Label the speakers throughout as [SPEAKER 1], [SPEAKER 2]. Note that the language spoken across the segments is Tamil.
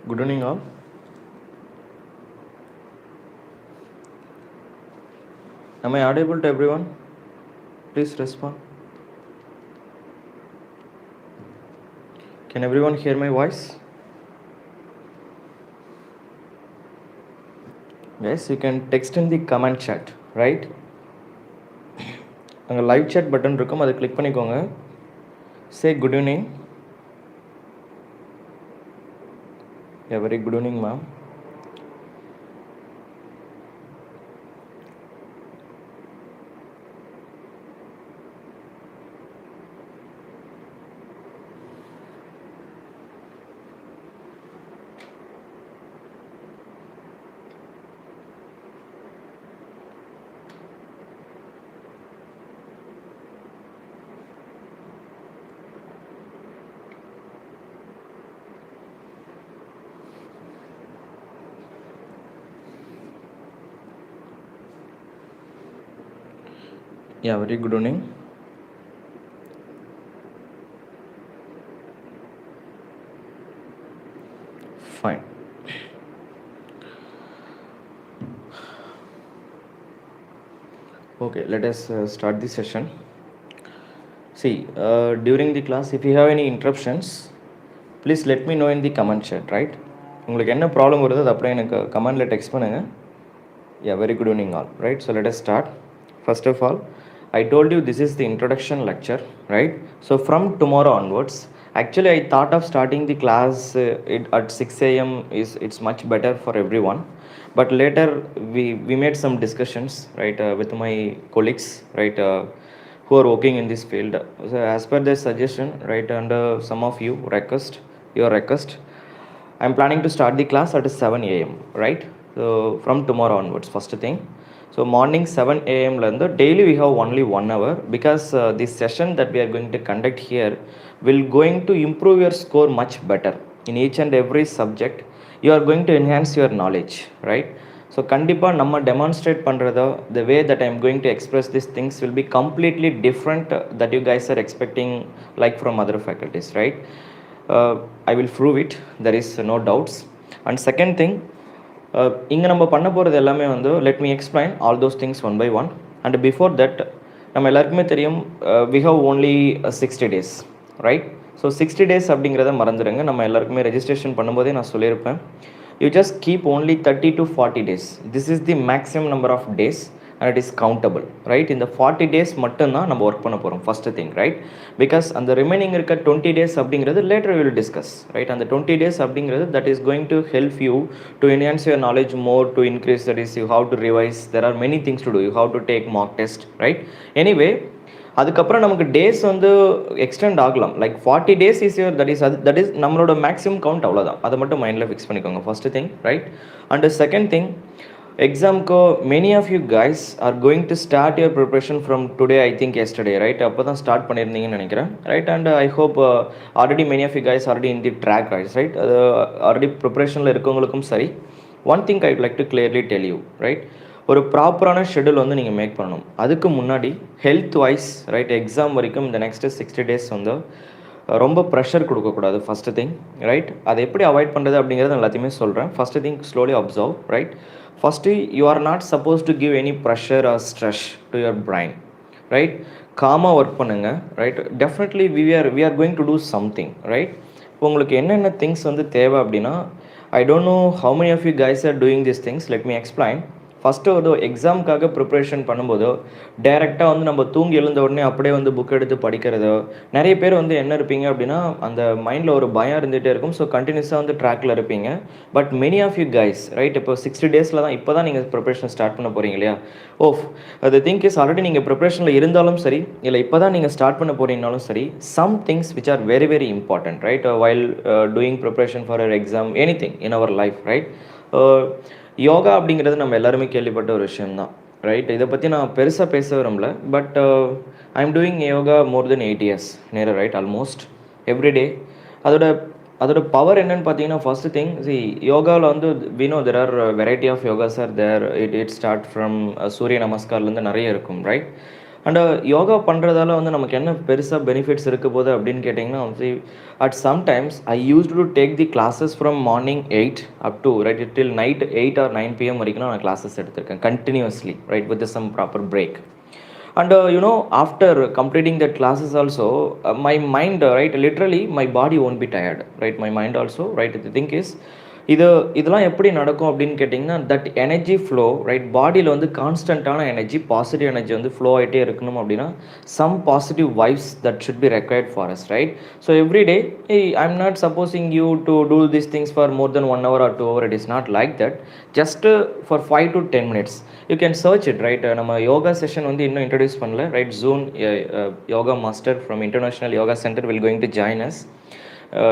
[SPEAKER 1] Good evening, all. Am I audible to everyone? Please respond. Can everyone hear my voice? Yes, you can text in the comment chat, right? அங்கே லைவ் chat பட்டன் இருக்கும், அதை கிளிக் பண்ணிக்கோங்க. Say good evening. Yeah, very good evening, ma'am. Yeah, very good evening. Fine. Okay, let us start the session. See, during the class, if you have any interruptions, please let me know in the comment chat, right? உங்களுக்கு என்ன ப்ராப்ளம் வருது அது அப்படியே எனக்கு கமெண்டில் டெக்ஸ்ட் பண்ணுங்கள். Yeah, very good evening all, right? So let us start. First of all, I told you this is the introduction lecture, right? So from tomorrow onwards, actually I thought of starting the class at 6 a.m. It's much better for everyone, but later we made some discussions, right, with my colleagues, right, who are working in this field. So as per their suggestion, right, and some of you your request, I'm planning to start the class at 7 a.m., right? So from tomorrow onwards, first thing. So morning 7 a.m. daily we have only 1 hour, because this session that we are going to conduct here will going to improve your score much better in each and every subject. You are going to enhance your knowledge, right? So கண்டிப்பாக நம்ம demonstrate பண்ணுறதோ the way that I am going to express these things will be completely different that you guys are expecting like from other faculties, right? I will prove it, there is no doubts. And second thing, இங்கே நம்ம பண்ண போகிறது எல்லாமே வந்து let me explain all those things one by one. And before that, நம்ம எல்லாருக்குமே தெரியும் we have only 60 days, right? So 60 days அப்படிங்கிறத மறந்துடுங்க. நம்ம எல்லாருக்குமே ரெஜிஸ்ட்ரேஷன் பண்ணும்போதே நான் சொல்லியிருப்பேன், you just keep only 30 to 40 days. This is the maximum number of days and it is countable, right? In the 40 days மட்டும்தான் நம்ம ஒர்க் பண்ண போகிறோம், ஃபஸ்ட்டு திங், ரைட்? பிகாஸ் அந்த ரிமைனிங் இருக்க 20 days அப்படிங்கிறது லேட்டர் வில் டிஸ்கஸ், ரைட்? அந்த 20 days அப்படிங்கிறது that is going to help you to enhance your knowledge more, to increase, that is you have to revise, there are many things to do, you have to take mark test, right? Anyway அதுக்கப்புறம் நமக்கு டேஸ் வந்து எக்ஸ்டெண்ட் ஆகலாம். Like 40 days is your, that is நம்மளோட மேக்ஸிமம் கவுண்ட், அவ்வளோதான். அதை மட்டும் மைண்டில் ஃபிக்ஸ் பண்ணிக்கோங்க, first thing, right? And second thing, எக்ஸாம்க்கு many of you guys R going to start your preparation from today, I think yesterday, right? அப்போ தான் ஸ்டார்ட் பண்ணியிருந்தீங்கன்னு நினைக்கிறேன், right? And I hope already many of you guys already in the track, right? அது ஆல்ரெடி ப்ரிப்ரேஷனில் இருக்கவங்களுக்கும் சரி. One thing I would like to clearly tell you, right? ஒரு ப்ராப்பரான ஷெடியூல் வந்து நீங்கள் மேக் பண்ணணும். அதுக்கு முன்னாடி ஹெல்த் வைஸ், ரைட், எக்ஸாம் வரைக்கும் இந்த நெக்ஸ்ட்டு 60 days வந்து ரொம்ப ப்ரெஷர் கொடுக்கக்கூடாது, ஃபஸ்ட்டு திங், ரைட்? அதை எப்படி அவாய்ட் பண்ணுறது அப்படிங்கிறது எல்லாத்தையுமே சொல்கிறேன். First thing, slowly observe, right? First, you are not suppose to give any pressure or stress to your brain, right? காமாக ஒர்க் பண்ணுங்கள், right? Definitely we are going to do something, right? உங்களுக்கு என்னென்ன திங்ஸ் வந்து தேவை அப்படின்னா, I don't know how many of you guys are doing this things, let me explain. First ஒரு எக்ஸாமுக்காக ப்ரிப்ரேஷன் பண்ணும்போதோ டேரெக்டாக வந்து நம்ம தூங்கி எழுந்த உடனே அப்படியே வந்து புக் எடுத்து படிக்கிறதோ, நிறைய பேர் வந்து என்ன இருப்பீங்க அப்படின்னா, அந்த மைண்டில் ஒரு பயம் இருந்துகிட்டே இருக்கும். ஸோ கண்டினியூஸாக வந்து ட்ராக்கில் இருப்பீங்க. But many of you guys, right, இப்போ 60 days தான், இப்போ தான் நீங்கள் ப்ரிப்ரேஷன் ஸ்டார்ட் பண்ண போகிறீங்க இல்லையா? அது திங்க் இஸ் ஆல்ரெடி நீங்கள் ப்ரிப்ரேஷனில் இருந்தாலும் சரி, இல்லை இப்போ தான் நீங்கள் ஸ்டார்ட் பண்ண போகிறீங்கனாலும் சரி, some things which are very very important, right? While doing preparation for our exam, any thing in our life, right? Yoga அப்படிங்கிறது நம்ம எல்லாருமே கேள்விப்பட்ட ஒரு விஷயம்தான், ரைட்? இதை பற்றி நான் பெருசாக பேச விரும்பல. But I am doing yoga more than 8 years நேராக, ரைட்? Almost every day. அதோட பவர் என்னன்னு பார்த்தீங்கன்னா, ஃபர்ஸ்ட் திங், யோகாவில் வந்து we know there are variety of yogas are there. It start from சூரிய நமஸ்கார்லேருந்து நிறைய இருக்கும், ரைட்? அண்ட் யோகா பண்ணுறதால வந்து நமக்கு என்ன பெருசாக பெனிஃபிட்ஸ் இருக்க போகுது அப்படின்னு கேட்டிங்கன்னா வந்து at sometimes I use to take the classes from morning 8 up to right till night 8 or 9 PM வரைக்கும் நான் கிளாஸஸ் எடுத்திருக்கேன் continuously right with some proper break. And after completing that classes also, my mind, right, literally my body won't be tired, right, my mind also, right. The thing is இதெல்லாம் எப்படி நடக்கும் அப்படின்னு கேட்டிங்கன்னா தட் எனர்ஜி ஃப்ளோ ரைட் பாடியில் வந்து கான்ஸ்டண்ட்டான எனர்ஜி பாசிட்டிவ் எனர்ஜி வந்து ஃப்ளோ ஆகிட்டே இருக்கணும் அப்படின்னா some positive vibes that should be required for us right. So every day I am not supposing you to do this things for more than 1 hour or 2 hour. It is not like that. Just for 5 to 10 minutes you can search it right. நம்ம யோகா செஷன் வந்து இன்னும் இன்ட்ரடியூஸ் பண்ணல ரைட். ஜூன் yoga master from international yoga centre will going to join us.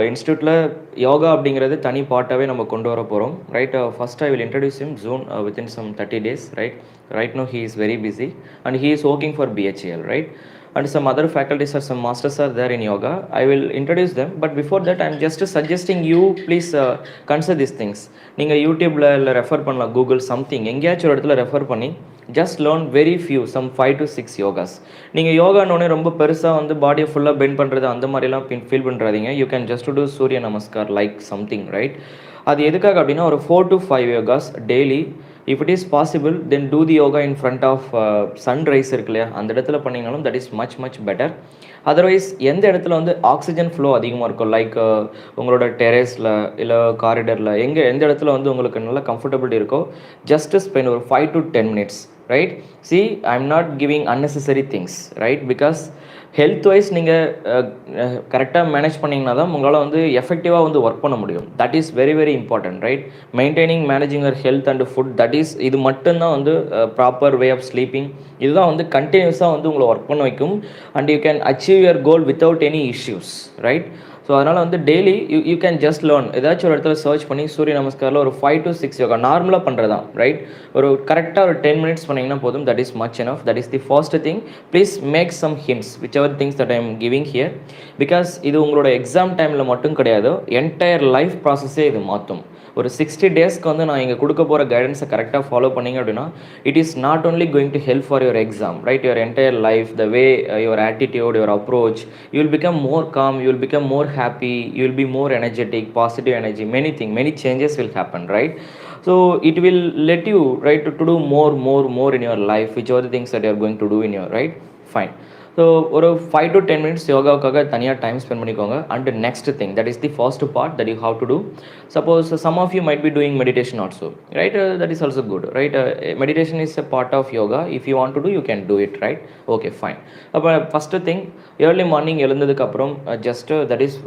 [SPEAKER 1] இன்ஸ்டியூட்டில் யோகா அப்படிங்கிறது தனி பாட்டாகவே நம்ம கொண்டு வர போகிறோம் right. First I will introduce him June within some 30 days right. Right no he is very busy and he is working for BHEL right. And some other faculties or some masters are there in yoga. I will introduce them, but before that I am just suggesting you please consider these things. நீங்கள் யூடியூப்ல இல்லை ரெஃபர் பண்ணலாம், கூகுள் சம்திங் எங்கேயாச்சும் ஒரு இடத்துல ரெஃபர் பண்ணி just learn very few some 5 to 6 yogas. நீங்கள் யோகானோடனே ரொம்ப பெருசாக வந்து பாடியை ஃபுல்லாக பெண்ட் பண்ணுறது அந்த மாதிரிலாம் ஃபீல் பண்ணுறாதீங்க. You can just do Surya namaskar like something right. அது எதுக்காக அப்படின்னா ஒரு 4 to 5 yogas daily. If it is possible, then do the yoga in front of sunrise இருக்கு இல்லையா, அந்த இடத்துல பண்ணிங்கனாலும் that is much better. Otherwise எந்த இடத்துல வந்து ஆக்சிஜன் ஃப்ளோ அதிகமாக இருக்கும் லைக் உங்களோட டெரேஸில் இல்லை காரிடரில் எந்த இடத்துல வந்து உங்களுக்கு நல்லா கம்ஃபர்டபிலிட்டி இருக்கோ ஜஸ்ட் ஸ்பெண்ட் ஒரு 5 to 10 minutes right. See I am not giving unnecessary things right. Because health wise நீங்கள் கரெக்டாக மேனேஜ் பண்ணிங்கன்னா தான் உங்களால் வந்து எஃபெக்டிவாக வந்து ஒர்க் பண்ண முடியும். That is very important right. Maintaining managing your health and food that is இது மட்டும்தான் வந்து ப்ராப்பர் வே ஆஃப் ஸ்லீப்பிங். இதுதான் வந்து கண்டினியூஸாக வந்து உங்களை ஒர்க் பண்ண வைக்கும் and you can achieve your goal without any issues right. So அதனால் வந்து daily you can just learn. ஏதாச்சும் ஒரு இடத்துல சர்ச் பண்ணி சூரிய நமஸ்காரில் ஒரு 5 to 6 யோகா நார்மலாக பண்ணுறதான் ரைட். ஒரு கரெக்டாக ஒரு 10 minutes பண்ணிங்கன்னா போதும். That is much enough. That is the first thing. Please make some hints which ever things that I am giving here. Because இது உங்களோட எக்ஸாம் டைமில் மட்டும் கிடையாது, என்டையர் லைஃப் ப்ராசஸே இது மாற்றும். ஒரு 60 daysக்கு வந்து நான் இங்கே கொடுக்க போகிற கைடன்ஸை கரெக்டாக ஃபாலோ பண்ணிங்க அப்படின்னா it is not only going to help for your exam right. Your entire life, the way your attitude, your approach, you will become more com, you will become more happy, you will be more energetic, positive energy, many changes will happen right. So it will let you right to do more in your life, which are the things that you are going to do in your right. Fine. So ஒரு 5 to 10 minutes யோகாவுக்காக தனியாக டைம் ஸ்பெண்ட் பண்ணிக்கோங்க. And next thing that is the first part that you have to do. Suppose some of you might be doing meditation also right. That is also good right. Meditation is a part of yoga. If you want to do you can do it right. Okay fine. அப்போ ஃபஸ்ட்டு திங் ஏர்லி மார்னிங் எழுந்ததுக்கப்புறம் just that is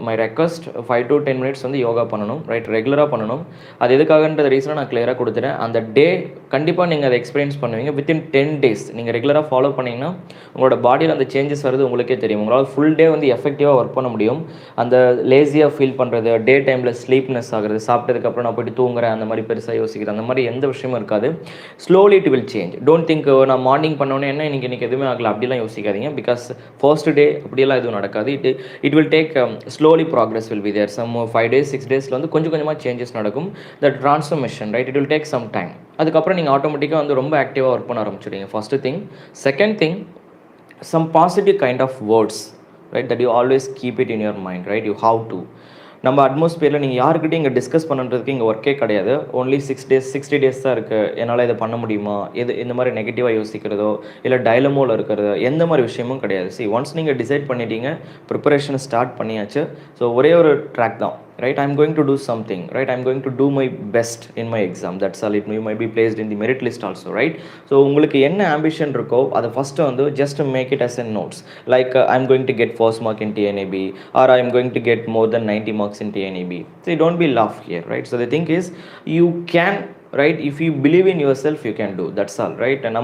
[SPEAKER 1] my request 5 to 10 minutes வந்து யோகா பண்ணணும் ரைட். ரெகுலராக பண்ணணும். அது எதுக்காகன்ற ரீசனை நான் கிளியராக கொடுத்துட்டேன். அந்த டே கண்டிப்பாக நீங்கள் அதை எக்ஸ்பீரியன்ஸ் பண்ணுவீங்க. வித்தின் 10 days நீங்கள் ரெகுலராக ஃபாலோ பண்ணிங்கன்னா உங்களோட பாடியில் அந்த சேஞ்சஸ் வருது உங்களுக்கே தெரியும். உங்களால் ஃபுல் டே வந்து எஃபெக்டிவாக ஒர்க் பண்ண முடியும். அந்த லேசியாக ஃபீல் பண்ணுறது, டே டைமில் ஸ்லீப்னஸ் ஆகுறது, சாப்பிட்டதுக்கப்புறம் நான் போய்ட்டு தூங்குறேன் அந்த மாதிரி பெருசாக யோசிக்கிறேன் அந்த மாதிரி எந்த விஷயமும் இருக்காது. Slowly it will change. Don't think நான் மார்னிங் பண்ணோன்னே என்ன இன்றைக்கி எதுவுமே ஆகலை அப்படிலாம் யோசிக்காதீங்க. பிகாஸ் ஃபர்ஸ்ட் டே அப்படியெல்லாம் எதுவும் நடக்காது. It will take slowly progress will be there. Some 5 days 6 daysல வந்து கொஞ்சம் கொஞ்சமாக சேஞ்சஸ் நடக்கும். The transformation right it will take some time. அதுக்கப்புறம் நீங்கள் ஆட்டோமேட்டிக்காக வந்து ரொம்ப ஆக்டிவாக ஒர்க் பண்ண ஆரம்பிச்சிடுங்க. First thing. Second thing, some positive kind of words right that you always keep it in your mind right. You have to நம்ம அட்மாஸ்பியரில் நீங்கள் யாருக்கிட்டையும் இங்கே டிஸ்கஸ் பண்ணுறதுக்கு இங்கே ஒர்க்கே கிடையாது. ஓன்லி 60 days தான் இருக்குது. என்னால் இதை பண்ண முடியுமா, இந்த மாதிரி நெகட்டிவாக யோசிக்கிறதோ இல்லை டைலமோவில் இருக்கிறதோ எந்த மாதிரி விஷயமும் கிடையாது. ஒன்ஸ் நீங்கள் டிசைட் பண்ணிட்டீங்க, ப்ரிப்பரேஷனை ஸ்டார்ட் பண்ணியாச்சு. ஸோ ஒரே ஒரு ட்ராக் தான் right. I'm going to do something right. I'm going to do my best in my exam. That's all. You might be placed in the merit list also right. So உங்களுக்கு என்ன ambition இருக்கோ அதை ஃபஸ்ட்டு வந்து just make it as a notes like I'm going to get first mark in TNAB or I'm going to get more than 90 marks in TNAB. So don't be laugh here right. So the thing is you can right, if you believe in yourself you can do. That's all right. And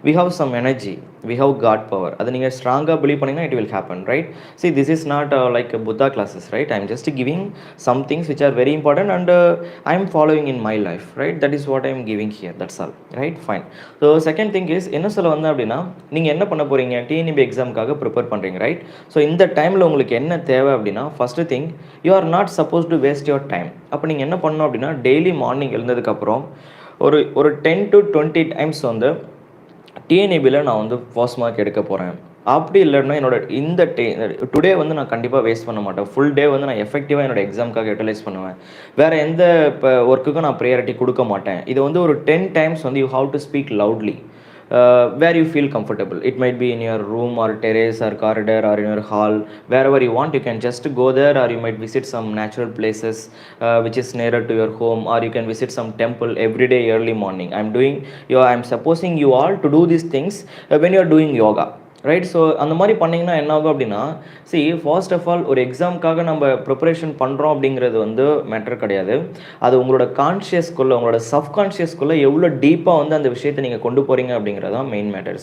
[SPEAKER 1] we have some energy, we have God power. Adha neenga strong ah believe pannina it will happen right. See this is not like a Buddha classes right. I am just giving some things which are very important and I am following in my life right. That is what I am giving here. That's all right. Fine. So second thing is enna solla vanda appadina neenga enna panna poringa TNB exam kaga prepare பண்றீங்க right. So இந்த டைம்ல உங்களுக்கு என்ன தேவை அப்படின்னா first thing you are not supposed to waste your time. அப்போ நீங்கள் என்ன பண்ணணும் அப்படின்னா டெய்லி மார்னிங் எழுந்ததுக்கப்புறம் ஒரு 10 to 20 times வந்து டிஎன்ஏபியில் நான் வந்து ஃபர்ஸ்ட் மார்க் எடுக்க போகிறேன். அப்படி இல்லைன்னா என்னோட இந்த டுடே வந்து நான் கண்டிப்பாக வேஸ்ட் பண்ண மாட்டேன். ஃபுல் டே வந்து நான் எஃபெக்டிவாக என்னோட எக்ஸாமுக்காக யூட்டிலைஸ் பண்ணுவேன். வேறு எந்த இப்போ ஒர்க்குக்கும் நான் ப்ரையாரிட்டி கொடுக்க மாட்டேன். இது வந்து ஒரு 10 டைம்ஸ் வந்து you have to speak loudly. Where you feel comfortable. It might be in your room or terrace or corridor or in your hall, wherever you want. You can just go there, or you might visit some natural places which is nearer to your home, or you can visit some temple every day early morning. I'm supposing you all to do these things when you are doing yoga, right. So அந்த மாதிரி பண்ணிங்கன்னா என்ன ஆகும் அப்படின்னா, ஃபர்ஸ்ட் ஆஃப் ஆல் ஒரு எக்ஸாமுக்காக நம்ம ப்ரிப்பரேஷன் பண்ணுறோம் அப்படிங்கிறது வந்து மேட்டர் கிடையாது. அது உங்களோட கான்ஷியஸ்குள்ளே, உங்களோட சப்கான்ஷியஸ்குள்ளே எவ்வளோ டீப்பாக வந்து அந்த விஷயத்தை நீங்கள் கொண்டு போகிறீங்க அப்படிங்கிறது தான் main matter.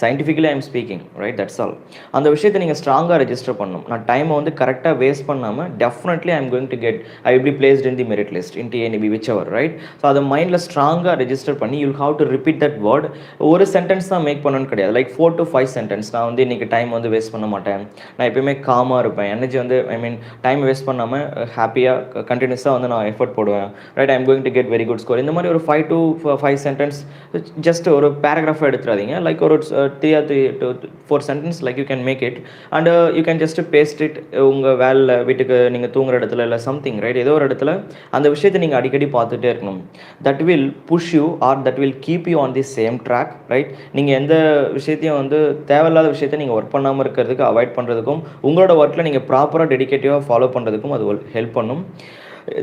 [SPEAKER 1] Scientifically I'm speaking, right, that's all. அந்த விஷயத்தை நீங்கள் ஸ்ட்ராங்காக ரெஜிஸ்டர் பண்ணணும். நான் டைமை வந்து கரெக்டாக வேஸ்ட் பண்ணாமல் definitely I am going to get, I will be placed in the merit list in TNEB which ever, right. So அதை மைண்டில் ஸ்ட்ராங்காக ரெஜிஸ்டர் பண்ணி you have to repeat that word. ஒரு சென்டென்ஸ் தான் மேக் பண்ணணும்னு கிடையாது, லைக் 4 to 5 சென்டென்ஸ். நான் வந்து இன்றைக்கி டைம் வந்து வேஸ்ட் பண்ண மாட்டேன், நான் எப்பயுமே காமாக இருப்பேன், எனர்ஜி வந்து டைம் வேஸ்ட் பண்ணாமல் ஹாப்பியாக கண்டினியூஸாக வந்து நான் எஃபர்ட் போடுவேன், right. I am going to get very good score. இந்த மாதிரி ஒரு 5 to 5 சென்டென்ஸ், ஜஸ்ட் ஒரு பேராகிராஃபாக எடுத்துறாதீங்க, லைக் ஒரு 3 to 4 sentence, like you can make it and you can just paste it உங்கள் வேலை, வீட்டுக்கு நீங்கள் தூங்குற இடத்துல இல்லை சம்திங், ரைட். ஏதோ ஒரு இடத்துல அந்த விஷயத்தை நீங்கள் அடிக்கடி பார்த்துட்டே இருக்கணும். That will push you or that will keep you on the same track, right. நீங்கள் எந்த விஷயத்தையும் வந்து தேவையில்லாத விஷயத்தை நீங்கள் ஒர்க் பண்ணாமல் இருக்கிறதுக்கு, அவாய்ட் பண்ணுறதுக்கும், உங்களோட ஒர்க்கில் நீங்கள் ப்ராப்பராக டெடிகேட்டிவாக ஃபாலோ பண்ணுறதுக்கும் அது ஹெல்ப் பண்ணும்.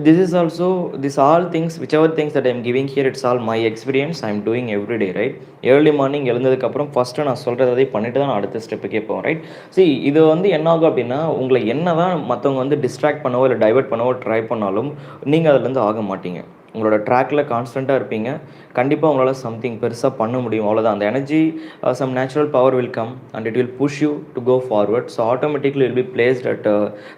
[SPEAKER 1] This all things, whichever things that I am giving here, it's all my experience. I am doing every day, right. Early morning எழுந்ததுக்கப்புறம் ஃபஸ்ட்டு நான் சொல்கிறதை பண்ணிட்டு தான் நான் அடுத்த ஸ்டெப்புக்கே போவேன், ரைட். இது வந்து என்ன ஆகும் அப்படின்னா, உங்களை என்ன தான் மற்றவங்க வந்து டிஸ்ட்ராக்ட் பண்ணவோ இல்லை டைவர்ட் பண்ணவோ ட்ரை பண்ணாலும் நீங்கள் அதுலேருந்து ஆக மாட்டீங்க. உங்களோட ட்ராக்கில் கான்ஸ்டண்ட்டாக இருப்பீங்க. கண்டிப்பாக உங்களால் சம்திங் பெருசாக பண்ண முடியும், அவ்வளோதான். அந்த energy, some natural power will come and it will push you to go forward. So automatically will be placed at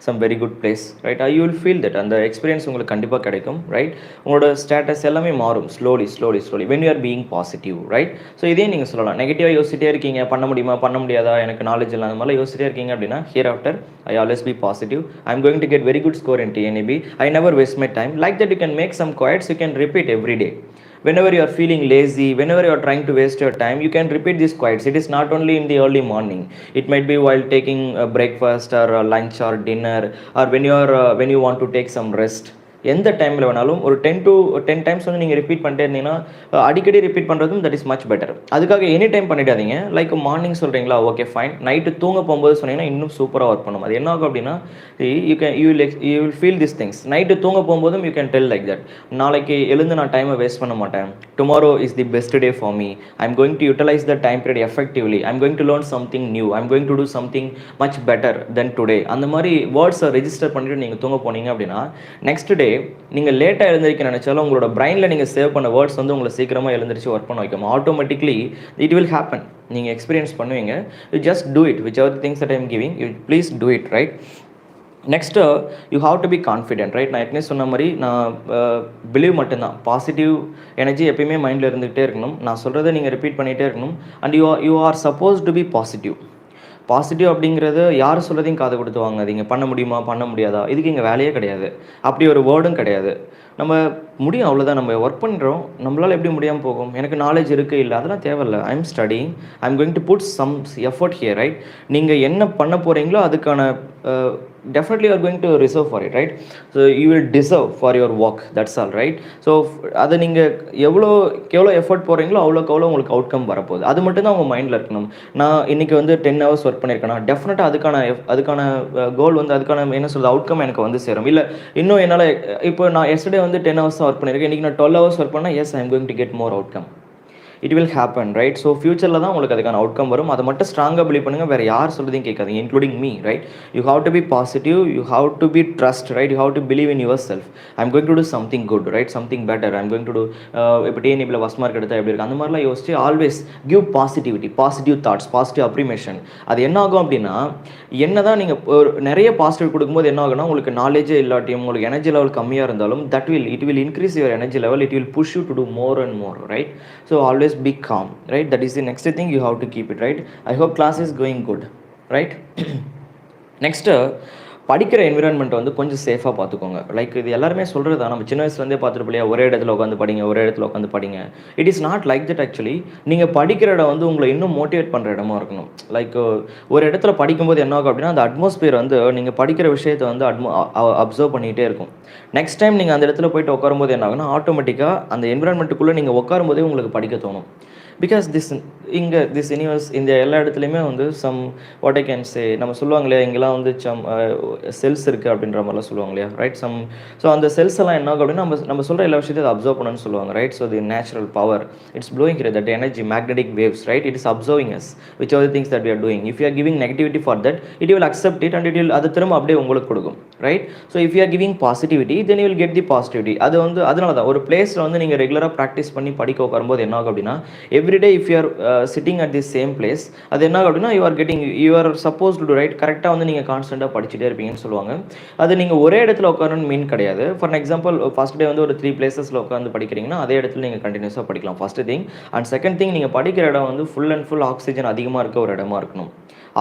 [SPEAKER 1] some very good place, right. You will feel that. அந்த எக்ஸ்பீரியன்ஸ் உங்களுக்கு கண்டிப்பாக கிடைக்கும், ரைட். உங்களோட ஸ்டேட்டஸ் எல்லாமே மாறும் slowly when you are being positive, right. So இதே நீங்கள் சொல்லலாம், நெகட்டிவாக யோசிச்சிட்டே இருக்கீங்க, பண்ண முடியுமா பண்ண முடியாதா, எனக்கு நாலேஜ் இல்லை, அந்த மாதிரிலாம் யோசிச்சிட்டே இருக்கீங்க அப்படின்னா, here after I always be positive. I am going to get very good score in TNEB. I never waste my time. Like that, you can make some quotes. You can repeat every day. Whenever you are feeling lazy, whenever you are trying to waste your time, you can repeat these quotes. It is not only in the early morning. It might be while taking breakfast or lunch or dinner, or when you want to take some rest. எந்த டைமில் வேணாலும் ஒரு 10 டைம்ஸ் வந்து நீங்கள் ரிப்பீட் பண்ணிட்டே இருந்தீங்கன்னா, அடிக்கடி ரிப்பீட் பண்ணுறதும் தட் இஸ் மச் பெட்டர். அதுக்காக எனி டைம் பண்ணிடாதீங்க. லைக் மார்னிங் சொல்கிறீங்களா, ஓகே ஃபைன். நைட்டு தூங்க போகும்போது சொன்னீங்கன்னா இன்னும் சூப்பராக ஒர்க் பண்ணும். அது என்ன ஆகும் அப்படின்னா, you will feel this things. Night தூங்க போகும்போதும் you can tell like that, நாளைக்கு எழுந்து நான் டைமை வேஸ்ட் பண்ண மாட்டேன். Tomorrow is the best day for me. I am going to utilize the time period effectively. I am going to learn something new. I am going to do something much better than today. அந்த மாதிரி வேர்ட்ஸை ரெஜிஸ்டர் பண்ணிட்டு நீங்கள் தூங்க போனீங்க அப்படின்னா, நெக்ஸ்ட் டே நீங்கள் லேட்டாக எழுந்திருக்க நினச்சாலும் உங்களோட பிரைனில் நீங்கள் சேவ் பண்ண வேர்ட்ஸ் வந்து உங்களை சீக்கிரமாக எழுந்திரிச்சு ஒர்க் பண்ண வைக்கும். Automatically it will happen. நீங்கள் எக்ஸ்பீரியன்ஸ் பண்ணுவீங்க. You just do it. Which ever things that I am giving, you please do it, right. Next you have to be confident, right. நான் ஏற்கனவே சொன்ன மாதிரி நான் பிலீவ் மட்டும்தான். பாசிட்டிவ் எனர்ஜி எப்பயுமே மைண்டில் இருந்துகிட்டே இருக்கணும். நான் சொல்கிறத நீங்கள் ரிப்பீட் பண்ணிகிட்டே இருக்கணும். And you are suppose to be positive. Positive அப்படிங்கிறது யார் சொல்கிறதையும் காது கொடுத்து வாங்காதீங்க. பண்ண முடியுமா பண்ண முடியாதா, இதுக்கு இங்கே வேலையே கிடையாது. அப்படி ஒரு வேர்டும் கிடையாது. நம்ம முடியும், அவ்வளோதான். நம்ம ஒர்க் பண்ணுறோம், நம்மளால் எப்படி முடியாமல் போகும். எனக்கு நாலேஜ் இருக்குது இல்லை, அதெல்லாம் தேவையில்லை. I am studying, I am going to put some effort here, right. நீங்கள் என்ன பண்ண போகிறீங்களோ அதுக்கான definitely you are going to reserve for it, right. So you will deserve for your work, that's all, right. So அதை நீங்கள் எவ்வளோ எஃபர்ட் போகிறீங்களோ அவ்வளோக்கு உங்களுக்கு அவுட்கம் வரப்போகுது. அது மட்டும் தான் உங்கள் மைண்டில் இருக்கணும். நான் இன்றைக்கி வந்து 10 hours ஒர்க் பண்ணியிருக்கேன்னா டெஃபினட்டாக அதுக்கான கோல் வந்து அதுக்கான என்ன சொல்கிறது அவுட்கம் எனக்கு வந்து சேரும். இல்லை இன்னும் என்னால் இப்போ நான் எஸ்டர்டே வந்து 10 hours தான் ஒர்க் பண்ணியிருக்கேன், இன்றைக்கி நான் 12 hours ஒர்க் பண்ணால் yes I am going to get more outcome. It will happen, right. So ஃபியூச்சரில் தான் உங்களுக்கு அதுக்கான அவுட்கம் வரும். அதை மட்டும் ஸ்ட்ராங்காக பிலீவ் பண்ணுங்கள். வேறு யார் சொல்கிறதையும் கேட்காதீங்க, including me, right. You have to be positive, you have to be trust, right. You have to believe in your self. I am going to do something good, right, something better. I am going to do இப்போ டிஎன்இபியில் ஃபஸ்ட் மார்க் எடுத்தால் எப்படி இருக்குது அந்த மாதிரிலாம் யோசிச்சு always give positivity, positive thoughts, positive affirmation. அது என்ன ஆகும் அப்படின்னா, என்ன தான் நீங்கள் நிறைய பாசிட்டிவ் கொடுக்கும்போது என்ன ஆகும்னா, உங்களுக்கு நாலேஜே இல்லாட்டியும் உங்களுக்கு எனர்ஜி லெவல் கம்மியாக இருந்தாலும் it will increase your energy level. It will push you to do more and more, right. So always be calm, right. That is the next thing you have to keep it, right. I hope class is going good, right. Next படிக்கிற என்விரான்மெண்ட் வந்து கொஞ்சம் சேஃபாக பார்த்துக்கோங்க. லைக் இது எல்லாருமே சொல்கிறது தான். நம்ம சின்ன வயசுலேருந்தே பார்த்துருப்போம் இல்லையா? ஒரே இடத்துல உட்காந்து படிங்க, ஒரே இடத்துல உட்காந்து படிங்க. It is not like that actually. நீங்கள் படிக்கிற இடம் வந்து உங்களை இன்னும் மோட்டிவேட் பண்ணுற இடமா இருக்கணும். லைக் ஒரு இடத்துல படிக்கும்போது என்ன ஆகும் அப்படின்னா, அந்த அட்மாஸ்பியர் வந்து நீங்கள் படிக்கிற விஷயத்தை வந்து அப்சர்வ் பண்ணிகிட்டே இருக்கும். நெக்ஸ்ட் டைம் நீங்கள் அந்த இடத்துல போயிட்டு உட்காரும்போது என்ன ஆகுன்னா, ஆட்டோமேட்டிக்காக அந்த என்விரான்மெண்ட்டுக்குள்ளே நீங்கள் உட்காரும்போதே உங்களுக்கு படிக்க தோணும். பிகாஸ் திஸ் யூனிவர்ஸ் இந்த எல்லா இடத்துலையுமே வந்து வாட் ஐ கேன் சே, நம்ம சொல்லுவாங்க இல்லையா, இங்கெல்லாம் வந்து செல்ஸ் இருக்குது அப்படின்ற மாதிரிலாம் சொல்லுவாங்க இல்லையா, ரைட்? ஸோ அந்த செல்ஸ் எல்லாம் என்ன ஆகும் அப்படின்னா, நம்ம சொல்கிற எல்லா விஷயத்தையும் அப்சர்வ் பண்ணணும்னு சொல்லுவாங்க, ரைட்? So the natural power it's flowing here that energy magnetic waves, right? It is observing us which are the things that we are doing. If you are giving negativity for that, it will accept it and it will அது திரும்ப அப்படியே உங்களுக்கு கொடுக்கும், right? So if you are giving positivity then you will get the positivity. அது வந்து அதனால தான் ஒரு பிளேஸில் வந்து நீங்கள் ரெகுலராக ப்ராக்டிஸ் பண்ணி படிக்க உட்காரும்போது என்ன ஆகும் அப்படின்னா, everyday if you are sitting at the same place, அது என்ன ஆகும் அப்படின்னா, you are suppose to right கரெக்டாக வந்து நீங்கள் கான்ஸ்டன்ட்டாக படிச்சுட்டே இருப்பீங்கன்னு சொல்லுவாங்க. அது நீங்கள் ஒரே இடத்துல உட்காரணும்னு மீன் கிடையாது. ஃபார் எக்ஸாம்பிள் ஃபர்ஸ்ட் டே வந்து ஒரு 3 பிளேசஸில் உட்காந்து படிக்கிறீங்கன்னா அதே இடத்துல நீங்கள் கண்டினியூஸாக படிக்கலாம், first thing. And second thing, நீங்கள் படிக்கிற இடம் வந்து ஃபுல் அண்ட் ஃபுல் ஆக்சிஜன் அதிகமாக இருக்க ஒரு இடமா இருக்கணும்.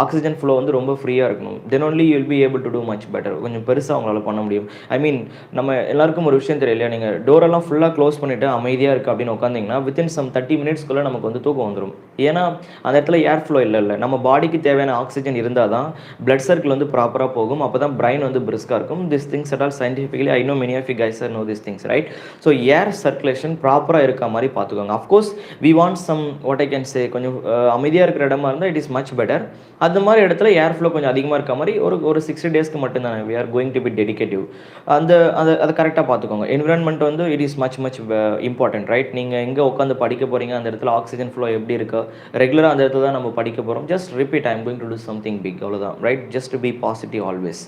[SPEAKER 1] ஆக்சிஜன் ஃப்ளோ வந்து ரொம்ப ஃப்ரீயாக இருக்கணும். Then only you will be able to too much better. கொஞ்சம் பெருசாக அவங்களால பண்ண முடியும். ஐ மீன், நம்ம எல்லாருக்கும் ஒரு விஷயம் தெரியலையா, நீங்கள் டோரெல்லாம் ஃபுல்லாக க்ளோஸ் பண்ணிவிட்டு அமைதியாக இருக்குது அப்படின்னு உட்காந்திங்கன்னா வித்தின் சம் 30 மினிட்ஸ்க்குள்ளே நமக்கு வந்து தூக்கம் வந்துடும். ஏன்னா அந்த இடத்துல ஏர் ஃப்ளோ இல்லை. நம்ம பாடிக்கு தேவையான ஆக்சிஜன் இருந்தால் தான் பிளட் சர்க்கிள் வந்து ப்ராப்பராக போகும். அப்போ தான் பிரைன் வந்து பிரிஸ்காக இருக்கும். This things at all scientifically I know many of you guys know this things, right? So air circulation ப்ராப்பராக இருக்க மாதிரி பார்த்துக்கோங்க. Of course we want some what I can say, கொஞ்சம் அமைதியாக இருக்கிற இடமா இருந்தால் இட் இஸ் மச் பெட்டர். அந்த மாதிரி இடத்துல ஏர் ஃப்ளோ கொஞ்சம் அதிகமாக இருக்க மாதிரி ஒரு 60 டேஸ்க்கு மட்டும்தான் we are going to be dedicative. அதை கரெக்டாக பார்த்துக்கோங்க. என்விரான்மெண்ட் வந்து it is much important, right? நீங்கள் எங்கே உட்காந்து படிக்க போகிறீங்க, அந்த இடத்துல ஆக்சிஜன் ஃப்ளோ எப்படி இருக்கோ, ரெகுலராக அந்த இடத்துல தான் நம்ம படிக்க போகிறோம். Just repeat, I am going to do something big, அவ்வளோதான், right? Just be positive always,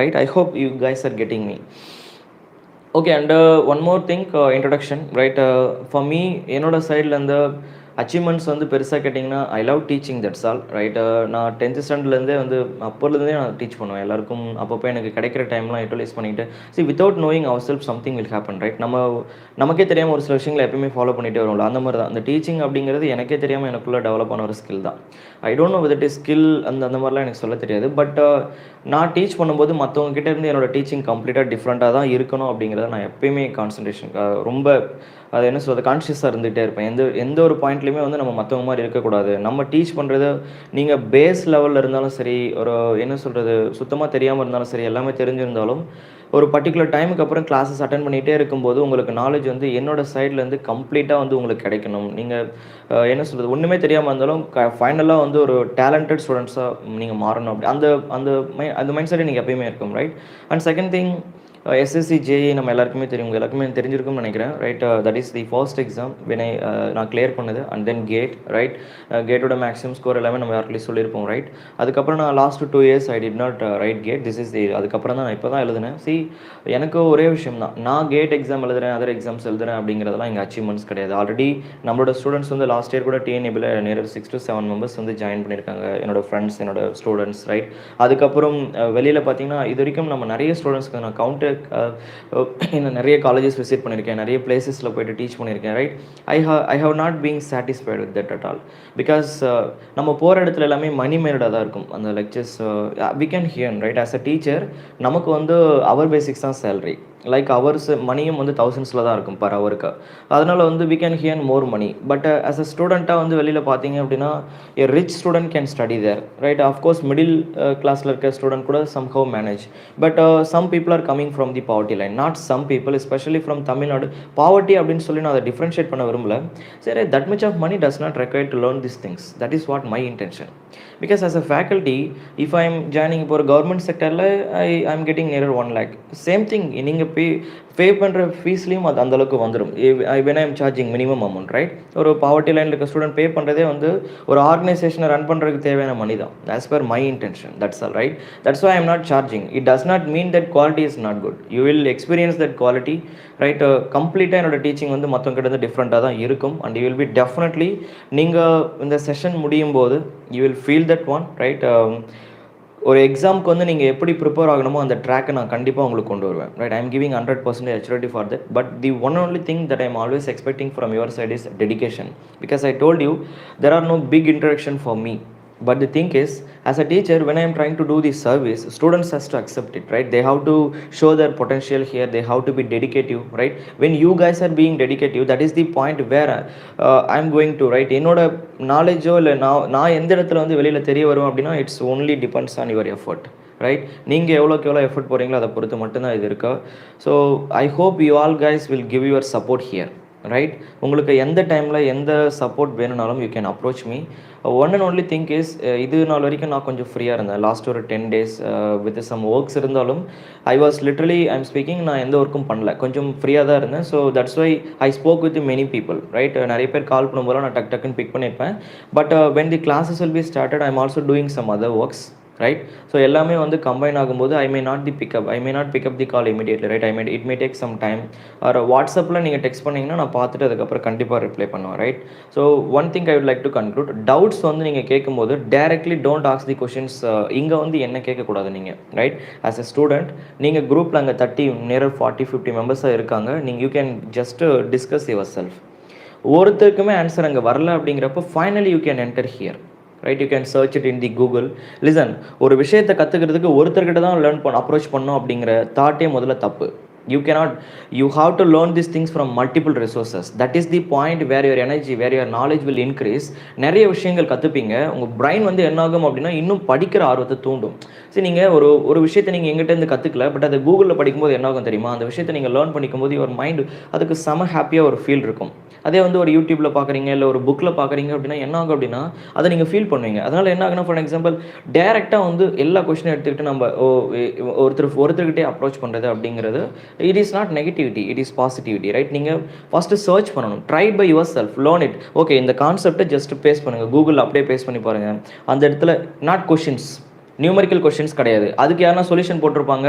[SPEAKER 1] right? I hope you guys are getting me. Okay, and one more thing, introduction, right? For me, என்னோட சைட்லேருந்து அச்சீவ்மெண்ட்ஸ் வந்து பெருசாக கேட்டிங்கன்னா, I love teaching, that's all, right? நான் 10th ஸ்டாண்டர்ட்லேருந்தே வந்து அப்போலேருந்தே நான் டீச் பண்ணுவேன் எல்லாருக்கும். அப்பப்போ எனக்கு கிடைக்கிற டைம்லாம் யூட்டிலைஸ் பண்ணிவிட்டு, without knowing our self something will happen, right? நமக்கே தெரியாமல் ஒரு சில விஷயங்களை எப்பயுமே ஃபாலோ பண்ணிகிட்டே வரும்ல, அந்த மாதிரி தான் அந்த டீச்சிங் அப்படிங்கிறது எனக்கே தெரியாமல் எனக்குள்ளே டெவலப் ஆன ஒரு ஸ்கில் தான். ஐ don't know whether it is skill, அந்த மாதிரிலாம் எனக்கு சொல்ல தெரியாது. பட் நான் டீச் பண்ணும்போது மற்றவங்க கிட்டேருந்து என்னோட டீச்சிங் கம்ப்ளீட்டாக டிஃப்ரெண்ட்டாக தான் இருக்கணும் அப்படிங்கிறத நான் எப்பயுமே கான்சன்ட்ரேஷன் ரொம்ப அது என்ன சொல்கிறது, கான்ஷியஸாக இருந்துகிட்டே இருப்பேன். எந்த ஒரு பாயிண்ட்லையுமே வந்து நம்ம மற்றவங்க மாதிரி இருக்கக்கூடாது. நம்ம டீச் பண்ணுறது நீங்கள் பேஸ் லெவலில் இருந்தாலும் சரி, ஒரு என்ன சொல்கிறது, சுத்தமாக தெரியாமல் இருந்தாலும் சரி, எல்லாமே தெரிஞ்சிருந்தாலும் ஒரு பர்டிகுலர் டைமுக்கு அப்புறம் கிளாஸஸ் அட்டன் பண்ணிகிட்டே இருக்கும்போது உங்களுக்கு நாலேஜ் வந்து என்னோடய சைட்லேருந்து கம்ப்ளீட்டாக வந்து உங்களுக்கு கிடைக்கணும். நீங்கள் என்ன சொல்கிறது, ஒன்றுமே தெரியாமல் இருந்தாலும் ஃபைனலாக வந்து ஒரு டேலண்டட் ஸ்டூடெண்ட்ஸாக நீங்கள் மாறணும். அப்படி அந்த அந்த மைண்ட் செட்டே நீங்கள் எப்பயுமே இருக்கும், right? And second thing, SSC JE நம்ம எல்லாருக்குமே தெரியும், எல்லாருக்குமே தெரிஞ்சிருக்கும்னு நினைக்கிறேன், right? That is the first exam நான் கிளியர் பண்ணது. And then GATE, right? கேட்டோட மேக்ஸிமம் ஸ்கோர் எல்லாமே நம்ம யாருக்குள்ளே சொல்லியிருப்போம், ரைட்? அதுக்கப்புறம் நான் last 2 years I did not write GATE. This is the அதுக்கப்புறம் தான் நான் இப்போ தான் எழுதுனேன். எனக்கு ஒரே விஷயம் தான், நான் கேட் எக்ஸாம் எழுதுறேன், அதர் எக்ஸாம்ஸ் எழுதுறேன் அப்படிங்கிறதெல்லாம் எங்கள் அச்சீவ்மெண்ட்ஸ் கிடையாது. ஆல்ரெடி நம்மளோட ஸ்டூடெண்ட்ஸ் வந்து லாஸ்ட் இயர் கூட டிஎன்ஏபியில் நியர் 6 to 7 மெம்பர்ஸ் வந்து ஜாயின் பண்ணியிருக்காங்க, என்னோடய ஃப்ரெண்ட்ஸ், என்னோட ஸ்டூடெண்ட்ஸ், ரைட்? அதுக்கப்புறம் வெளியில் பார்த்தீங்கன்னா இது வரைக்கும் நம்ம நிறைய ஸ்டூடெண்ட்ஸ்க்கு நான் கவுண்டர் இன்னும் நிறைய காலேஜஸ் விசிட் பண்ணியிருக்கேன், நிறைய பிளேசஸில் போய்ட்டு டீச் பண்ணியிருக்கேன், right? I have not being satisfied with that at all. Because நம்ம போகிற இடத்துல எல்லாமே மணி மேடாக தான் இருக்கும் அந்த lectures. We can hear, right? As a teacher நமக்கு வந்து அவர் பேசிக்ஸ் தான் சேலரி, லைக் ஹவர்ஸ் மணியும் வந்து தௌசண்ட்ஸில் தான் இருக்கும் பர் ஹவருக்கு. அதனால் வந்து we can hear more money. But as a ஸ்டூடெண்ட்டாக வந்து வெளியில் பார்த்தீங்க அப்படின்னா a rich student can study there, right? Of course middle கிளாஸில் இருக்க ஸ்டூடெண்ட் கூட somehow manage. But some people are coming from the poverty line, not some people, especially from Tamil Nadu. Poverty அப்படின்னு சொல்லி நான் அதை டிஃப்ரென்ஷியேட் பண்ண விரும்பல. சரி, that much of money does not require to learn this things. That is what my intention. Because as a faculty, if I am joining இப்போ ஒரு கவர்மெண்ட் செக்டரில் I am getting near 1 lakh. Same thing நீங்கள் பே பண்ணுற ஃபீஸ்லேயும் அது அந்தளவுக்கு வந்துடும். When I am charging minimum amount, right? ஒரு பாவர்ட்டி லைனில் இருக்க ஸ்டூடெண்ட் பே பண்ணுறதே வந்து ஒரு ஆர்கனைசேஷனை ரன் பண்ணுறதுக்கு தேவையான மணி தான். As per my intention, that's all, right? That's why I am not charging. It does not mean that quality is not good. You will experience that quality, right? கம்ப்ளீட்டாக என்னோட டீச்சிங் வந்து மற்றவங்க கிட்ட வந்து டிஃப்ரெண்ட்டாக தான் இருக்கும். And you will be definitely, நீங்கள் இந்த செஷன் முடியும் போது you will feel that one, right? ஒரு எக்ஸாமுக்கு வந்து நீங்கள் எப்படி ப்ரிப்பேர் ஆகணுமோ அந்த ட்ராக்கை நான் கண்டிப்பாக உங்களுக்கு கொண்டு வருவேன், right? I am giving 100% assurity for that. But the one only thing that I am always expecting from your side is dedication. Because I told you, there are no big introduction for me. But the thing is, as a teacher, when I am trying to do this service, students has to accept it, right? They have to show their potential here, they have to be dedicative, right? When you guys are being dedicative, that is the point where I'm going to, right? என்னோட நாலேஜோ இல்லை நான் எந்த இடத்துல வந்து வெளியில் தெரிய வரும் அப்படின்னா, it's only depends on your effort, right? நீங்கள் எவ்வளோக்கு எவ்வளோ எஃபர்ட் போகிறீங்களோ அதை பொறுத்து மட்டும்தான் இது இருக்கா. So I hope you all guys will give your support here, right? உங்களுக்கு எந்த டைமில் எந்த சப்போர்ட் வேணும்னாலும் you can approach me. One and only think is, இது நாள் வரைக்கும் நான் கொஞ்சம் ஃப்ரீயாக இருந்தேன். லாஸ்ட் ஒரு 10 days வித் சம் ஒர்க்ஸ் இருந்தாலும் I was literally I'm speaking, நான் எந்த ஒர்க்கும் பண்ணல, கொஞ்சம் ஃப்ரீயாக தான் இருந்தேன். So that's why I spoke with many people, right? நிறைய பேர் கால் பண்ணும்போது நான் டக்குன்னு பிக் பண்ணியிருப்பேன். But when the classes will be started, I am also doing some other works, right? So எல்லாமே வந்து கம்பைன் ஆகும்போது I may not pick up the call immediately, right? It may take some time. Or வாட்ஸ்அப்பில் நீங்கள் டெக்ஸ்ட் பண்ணிங்கன்னா நான் பார்த்துட்டு அதுக்கப்புறம் கண்டிப்பாக ரிப்ளை பண்ணுவேன், right? So one thing I would like to conclude, doubts வந்து நீங்கள் கேட்கும்போது directly don't ask the questions. இங்கே வந்து என்ன கேட்கக்கூடாது நீங்கள், ரைட்? ஆஸ் எ ஸ்டூடெண்ட் நீங்கள் குரூப்பில் அங்கே 30 நியர் 40-50 மெம்பர்ஸாக இருக்காங்க. நீங்கள் you can just discuss yourself. ஒருத்தருக்குமே ஆன்சர் அங்கே வரல அப்படிங்கிறப்ப finally you can enter here, right? You can search it in the Google. Listen, ஒரு விஷயத்தை கற்றுக்கிறதுக்கு ஒருத்தர்கிட்ட தான் அப்ரோச் பண்ணோம் அப்படிங்கிற தாட்டே முதல்ல தப்பு. You have to learn these things from multiple resources. That is the point where your energy, where your knowledge will increase. நிறைய விஷயங்கள் கற்றுப்பீங்க. உங்கள் பிரைன் வந்து என்ன ஆகும் அப்படின்னா இன்னும் படிக்கிற ஆர்வத்தை தூண்டும். சரி, நீங்கள் ஒரு விஷயத்தை நீங்கள் எங்கிட்டேருந்து கற்றுக்கல, பட் அதை கூகுளில் படிக்கும்போது என்ன ஆகும் தெரியுமா? அந்த விஷயத்தை நீங்கள் லேர்ன் பண்ணிக்கும்போது ஒரு மைண்டு அதுக்கு செம ஹாப்பியாக ஒரு ஃபீல் இருக்கும். அதே வந்து ஒரு யூடியூப்பில் பார்க்குறீங்க இல்லை ஒரு புக்கில் பார்க்குறீங்க அப்படின்னா என்ன ஆகும் அப்படின்னா அதை நீங்கள் ஃபீல் பண்ணுவீங்க. அதனால் என்ன ஆகுனா, ஃபார் எக்ஸாம்பிள் டேரெக்டாக வந்து எல்லா கொஸ்டினும் எடுத்துக்கிட்டு நம்ம ஒருத்தர்கிட்டே அப்ரோச் பண்ணுறது அப்படிங்கிறது, it is not negativity, it is positivity, right? நீங்கள் ஃபஸ்ட்டு சர்ச் பண்ணணும், try by your self, learn it. Okay, இந்த கான்செப்டை ஜஸ்ட் பேஸ்ட் பண்ணுங்கள், கூகுளில் அப்படியே பேஸ்ட் பண்ணி பாருங்கள். அந்த இடத்துல நாட் கொஷின்ஸ், நியூமரிக்கல் கொஷின்ஸ் கிடையாது. அதுக்கு யாரா சொல்யூஷன் போட்டிருப்பாங்க,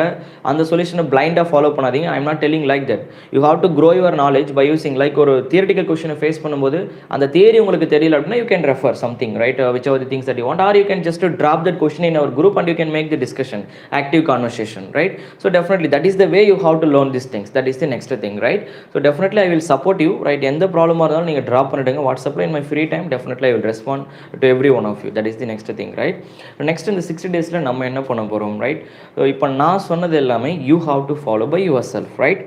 [SPEAKER 1] அந்த சொல்யூஷனை பிளைண்டாக ஃபாலோ பண்ணாதீங்க. I am not telling like that. You have to grow your knowledge by using, like ஒரு தியரிட்டிக்கல் கொஷினை ஃபேஸ் பண்ணும்போது அந்த தியரி உங்களுக்கு தெரியல அப்படின்னா you can refer something, right? Which are the things that you want, or you can just drop that question in our group and you can make the discussion active conversation, right? So definitely that is the way you have to learn this things. That is the next thing, right? So definitely I will support you, right? எந்த ப்ராப்ளமாக இருந்தாலும் நீங்கள் ட்ராப் பண்ணிடுங்க வாட்ஸ்அப்பில். In my free time definitely I will respond to every one of you. That is the next thing, right? Next இந்த 60 days நம்ம என்ன பண்ண போகிறோம், ரைட்? ஸோ இப்போ நான் சொன்னது எல்லாமே you have to follow by your self, right?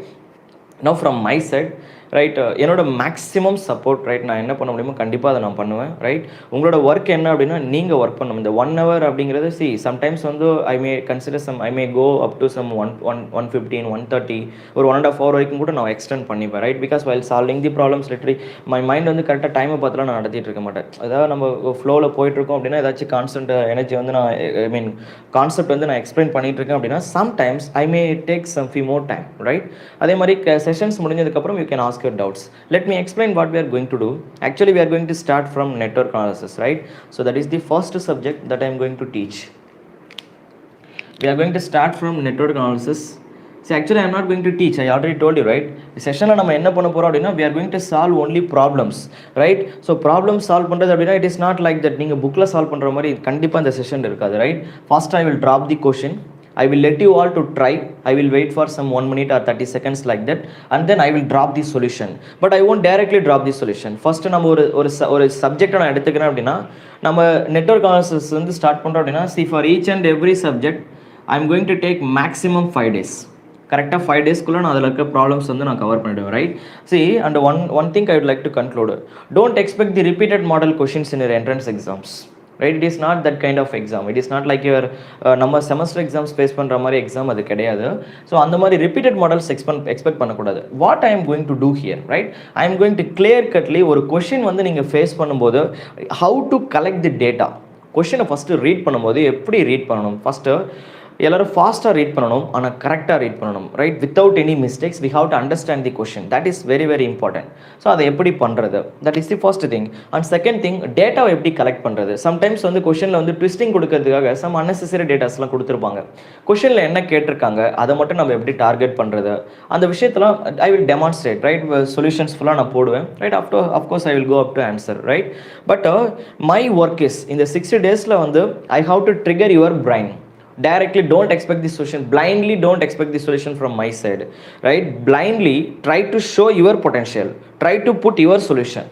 [SPEAKER 1] No from my side, right? என்னோட மேக்ஸிமம் சப்போர்ட், ரைட்? நான் என்ன பண்ண முடியுமோ கண்டிப்பாக அதை நான் பண்ணுவேன், ரைட்? உங்களோட ஒர்க் என்ன அப்படின்னா நீங்கள் ஒர்க் பண்ணணும். இந்த 1 hour அப்படிங்கிறது, சம்டைம்ஸ் வந்து I may consider I may go up to some 115, 130, ஒரு 1.5 hour வரைக்கும் கூட நான் எக்ஸ்டெண்ட் பண்ணிப்பேன், right? Because while solving the problems literary my mind வந்து கரெக்டாக டைமை பார்த்துலாம் நான் நடத்திட்டு இருக்க மாட்டேன். அதாவது நம்ம ஃப்ளோவில் போயிட்டுருக்கோம் அப்படின்னா ஏதாச்சும் கான்ஸ்டன்ட் எனர்ஜி வந்து நான் கான்செப்ட் வந்து நான் எக்ஸ்பிளைன் பண்ணிட்டு இருக்கேன் அப்படின்னா sometimes I may take some few more time, right? அதே மாதிரி செஷன்ஸ் முடிஞ்சதுக்கப்புறம் you can ask your doubts. Let me explain what we are going to do. Actually, we are going to start from network analysis, right? So that is the first subject that I am going to teach. We are going to start from network analysis. See, actually, I am not going to teach. I already told you, right? The session la nama enna panna porom appadina, we are going to solve only problems, right? So problem solve பண்றது அப்படினா it is not like that நீங்க bookல solve பண்ற மாதிரி கண்டிப்பா இந்த செஷன் இருக்காது, right? First I will drop the question. I will let you all to try. I will wait for some 1 minute or 30 seconds like that, and then I will drop the solution. But I won't directly drop the solution. First நம்ம ஒரு சப்ஜெக்ட் நான் எடுத்துக்கிறேன் அப்படின்னா, நம்ம நெட்வொர்க் அனாலிசிஸ் வந்து ஸ்டார்ட் பண்ணுறோம் அப்படின்னா, see for each and every subject I am going to take maximum 5 days. கரெக்டாக 5 daysக்குள்ளே நான் அதில் இருக்க ப்ராப்ளம்ஸ் வந்து நான் கவர் பண்ணிவிடுவேன், right? See, and one thing I would like to conclude. Don't expect the repeated model questions in your entrance exams. Right? It is not that kind of exam. It is not like your நம்ம செமஸ்டர் எக்ஸாம்ஸ் ஃபேஸ் பண்ணுற மாதிரி எக்ஸாம் அது கிடையாது. ஸோ அந்த மாதிரி ரிப்பீட்டட் மாடல்ஸ் எக்ஸ்பெக்ட் பண்ணக்கூடாது. What I am going to do here, right? I am going to clear கட்லி ஒரு கொஷின் வந்து நீங்கள் ஃபேஸ் பண்ணும்போது how to collect the data. கொஷினை ஃபஸ்ட்டு ரீட் பண்ணும்போது எப்படி ரீட் பண்ணணும், ஃபஸ்ட்டு எல்லாரும் ஃபாஸ்ட்டாக ரீட் பண்ணணும், ஆனால் கரெக்டாக ரீட் பண்ணணும், right? Without any mistakes. We have to understand the question. That is very very important. So அதை எப்படி பண்ணுறது, that is the first thing. And second thing, டேட்டாவை எப்படி கலெக்ட் பண்ணுறது. சம்டைம்ஸ் வந்து கொஷனில் வந்து ட்விஸ்டிங் கொடுக்கறதுக்காக சம் அன்னெசரி டேட்டாஸ்லாம் கொடுத்துருப்பாங்க. கொஷனில் என்ன கேட்டிருக்காங்க அதை மட்டும் நம்ம எப்படி டார்கெட் பண்ணுறது, அந்த விஷயத்தெல்லாம் I will demonstrate, right? Solutions ஃபுல்லாக நான் போடுவேன், right? Of course I will go up to answer, right? But my work is இந்த 60 days வந்து I have to trigger your brain. Directly don't expect the solution, blindly don't expect the solution from my side, right? Blindly try to show your potential, try to put your solution,